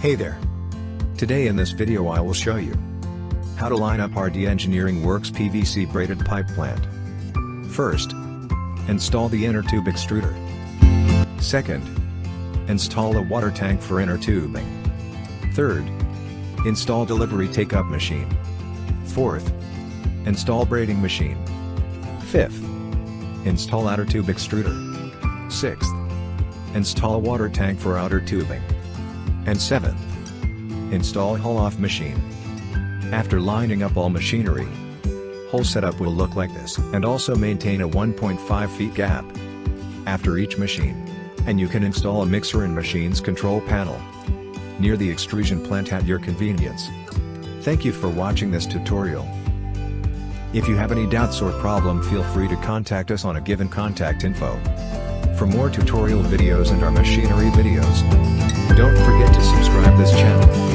Hey there! Today in this video I will show you how to line up Engineering Works PVC Braided Pipe Plant. First, install the inner tube extruder. Second, install a water tank for inner tubing. Third, install delivery take-up machine. Fourth, install braiding machine. Fifth, install outer tube extruder. Sixth, install water tank for outer tubing. And seventh, install hull-off machine. After lining up all machinery, whole setup will look like this and also maintain a 1.5 feet gap after each machine. And you can install a mixer and machine's control panel near the extrusion plant at your convenience. Thank you for watching this tutorial. If you have any doubts or problem, feel free to contact us on a given contact info. For more tutorial videos and our machinery videos, don't forget to subscribe this channel.